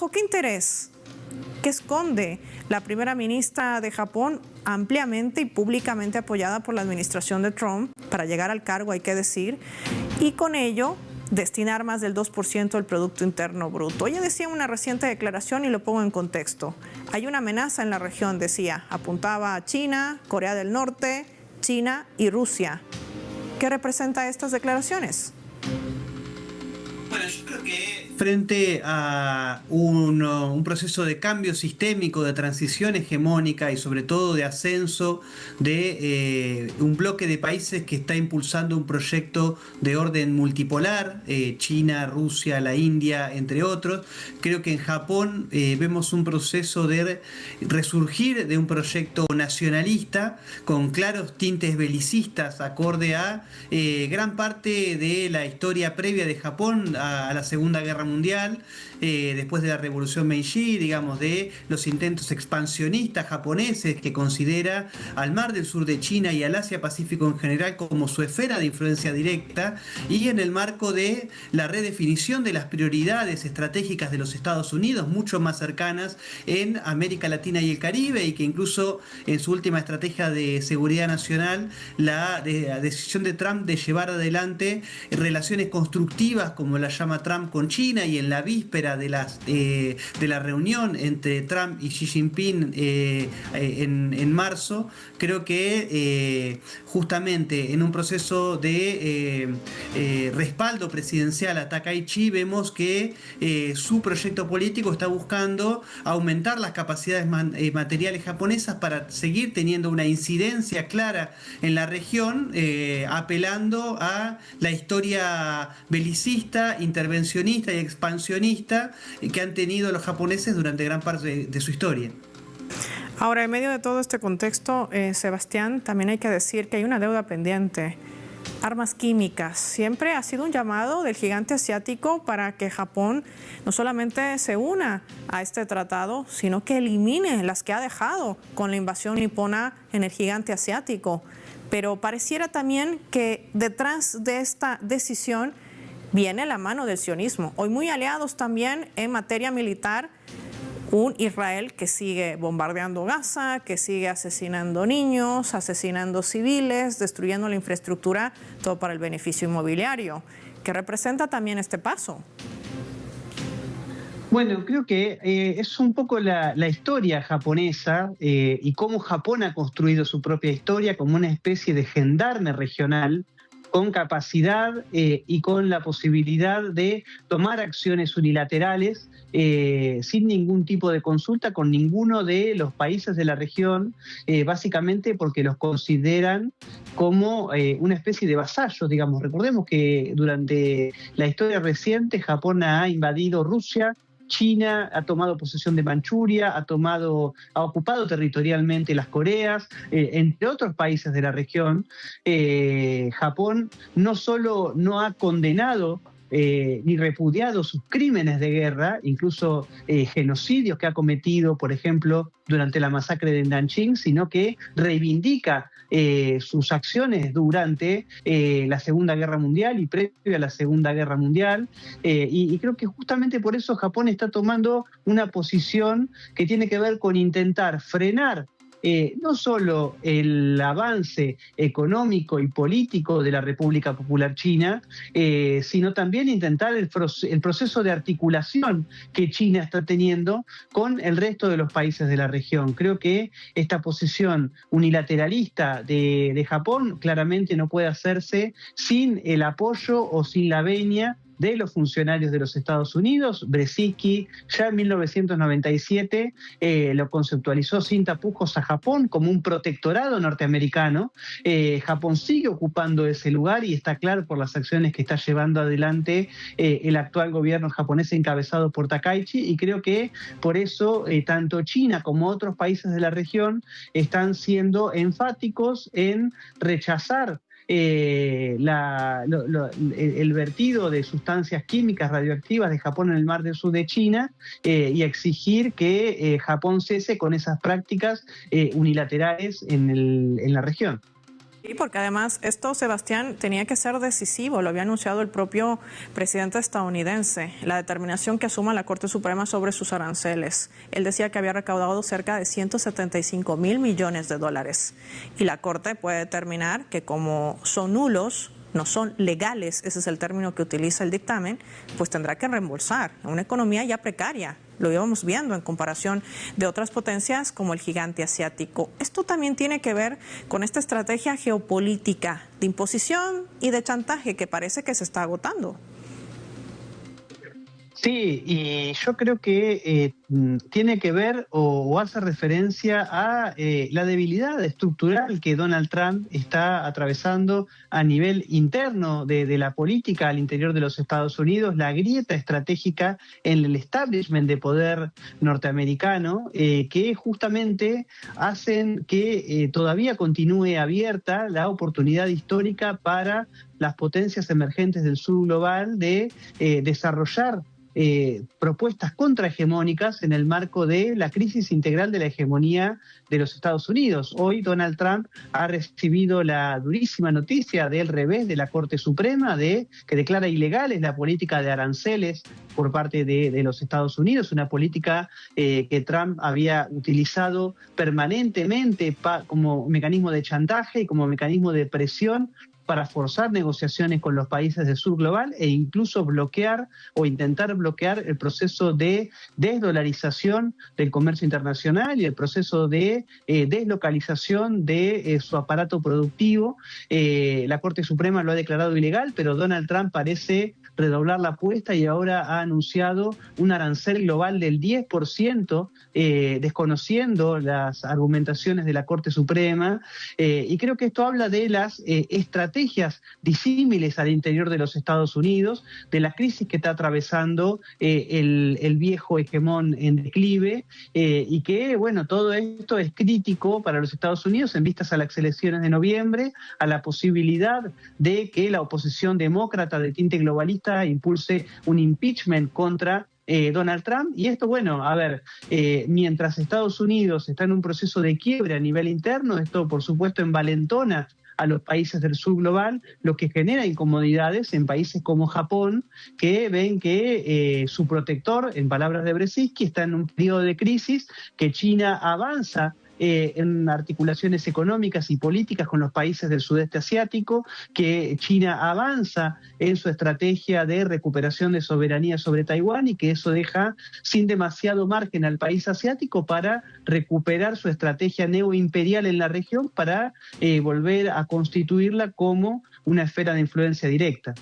¿bajo qué interés? ¿Qué esconde la primera ministra de Japón, ampliamente y públicamente apoyada por la administración de Trump para llegar al cargo, hay que decir, y con ello destinar más del 2% del Producto Interno Bruto? Ella decía en una reciente declaración, y lo pongo en contexto, hay una amenaza en la región, decía, apuntaba a China, Corea del Norte, China y Rusia. ¿Qué representa estas declaraciones? Bueno, yo creo que frente a un proceso de cambio sistémico, de transición hegemónica y sobre todo de ascenso de un bloque de países que está impulsando un proyecto de orden multipolar, China, Rusia, la India, entre otros, creo que en Japón vemos un proceso de resurgir de un proyecto nacionalista con claros tintes belicistas acorde a gran parte de la historia previa de Japón a la Segunda Guerra Mundial, después de la Revolución Meiji, digamos, de los intentos expansionistas japoneses que considera al Mar del Sur de China y al Asia-Pacífico en general como su esfera de influencia directa, y en el marco de la redefinición de las prioridades estratégicas de los Estados Unidos, mucho más cercanas en América Latina y el Caribe, y que incluso en su última estrategia de seguridad nacional, la decisión de Trump de llevar adelante relaciones constructivas, como la llama Trump, con China, y en la víspera de la reunión entre Trump y Xi Jinping en marzo, creo que justamente en un proceso de respaldo presidencial a Takaichi vemos que su proyecto político está buscando aumentar las capacidades materiales japonesas para seguir teniendo una incidencia clara en la región, apelando a la historia belicista, intervencionista y expansionista que han tenido los japoneses durante gran parte de su historia. Ahora, en medio de todo este contexto, Sebastián, también hay que decir que hay una deuda pendiente. Armas químicas. Siempre ha sido un llamado del gigante asiático para que Japón no solamente se una a este tratado, sino que elimine las que ha dejado con la invasión nipona en el gigante asiático. Pero pareciera también que detrás de esta decisión viene la mano del sionismo. Hoy muy aliados también en materia militar, un Israel que sigue bombardeando Gaza, que sigue asesinando niños, asesinando civiles, destruyendo la infraestructura, todo para el beneficio inmobiliario. ¿Qué representa también este paso? Bueno, creo que es un poco la historia japonesa y cómo Japón ha construido su propia historia como una especie de gendarme regional con capacidad y con la posibilidad de tomar acciones unilaterales sin ningún tipo de consulta con ninguno de los países de la región, básicamente porque los consideran como una especie de vasallos, digamos. Recordemos que durante la historia reciente Japón ha invadido Rusia, China ha tomado posesión de Manchuria, ha ocupado territorialmente las Coreas, entre otros países de la región. Japón no solo no ha condenado ni repudiado sus crímenes de guerra, incluso genocidios que ha cometido, por ejemplo, durante la masacre de Nanjing, sino que reivindica sus acciones durante la Segunda Guerra Mundial y previo a la Segunda Guerra Mundial. Y creo que justamente por eso Japón está tomando una posición que tiene que ver con intentar frenar no solo el avance económico y político de la República Popular China, sino también intentar el proceso de articulación que China está teniendo con el resto de los países de la región. Creo que esta posición unilateralista de Japón claramente no puede hacerse sin el apoyo o sin la venia de los funcionarios de los Estados Unidos. Brzezinski ya en 1997 lo conceptualizó sin tapujos a Japón como un protectorado norteamericano. Japón sigue ocupando ese lugar y está claro por las acciones que está llevando adelante el actual gobierno japonés encabezado por Takaichi, y creo que por eso tanto China como otros países de la región están siendo enfáticos en rechazar el vertido de sustancias químicas radioactivas de Japón en el Mar del Sur de China y exigir que Japón cese con esas prácticas unilaterales en la región. Sí, porque además esto, Sebastián, tenía que ser decisivo, lo había anunciado el propio presidente estadounidense, la determinación que asuma la Corte Suprema sobre sus aranceles. Él decía que había recaudado cerca de 175.000 millones de dólares y la Corte puede determinar que como son nulos, no son legales, ese es el término que utiliza el dictamen, pues tendrá que reembolsar. Una economía ya precaria, lo íbamos viendo en comparación de otras potencias como el gigante asiático. Esto también tiene que ver con esta estrategia geopolítica de imposición y de chantaje que parece que se está agotando. Sí, y yo creo que tiene que ver o hace referencia a la debilidad estructural que Donald Trump está atravesando a nivel interno de la política al interior de los Estados Unidos, la grieta estratégica en el establishment de poder norteamericano, que justamente hacen que todavía continúe abierta la oportunidad histórica para las potencias emergentes del sur global de desarrollar propuestas contrahegemónicas en el marco de la crisis integral de la hegemonía de los Estados Unidos. Hoy Donald Trump ha recibido la durísima noticia del revés de la Corte Suprema que declara ilegales la política de aranceles por parte de los Estados Unidos, una política que Trump había utilizado permanentemente como mecanismo de chantaje y como mecanismo de presión para forzar negociaciones con los países del sur global e incluso bloquear o intentar bloquear el proceso de desdolarización del comercio internacional y el proceso de deslocalización de su aparato productivo. La Corte Suprema lo ha declarado ilegal, pero Donald Trump parece redoblar la apuesta y ahora ha anunciado un arancel global del 10%, desconociendo las argumentaciones de la Corte Suprema, y creo que esto habla de las estrategias disímiles al interior de los Estados Unidos, de la crisis que está atravesando el viejo hegemón en declive, y que, bueno, todo esto es crítico para los Estados Unidos en vistas a las elecciones de noviembre, a la posibilidad de que la oposición demócrata de tinte globalista impulse un impeachment contra Donald Trump. Y esto, bueno, a ver, mientras Estados Unidos está en un proceso de quiebre a nivel interno, esto por supuesto envalentona a los países del sur global, lo que genera incomodidades en países como Japón, que ven que su protector, en palabras de Brzezinski, está en un periodo de crisis, que China avanza en articulaciones económicas y políticas con los países del sudeste asiático, que China avanza en su estrategia de recuperación de soberanía sobre Taiwán y que eso deja sin demasiado margen al país asiático para recuperar su estrategia neoimperial en la región para volver a constituirla como una esfera de influencia directa.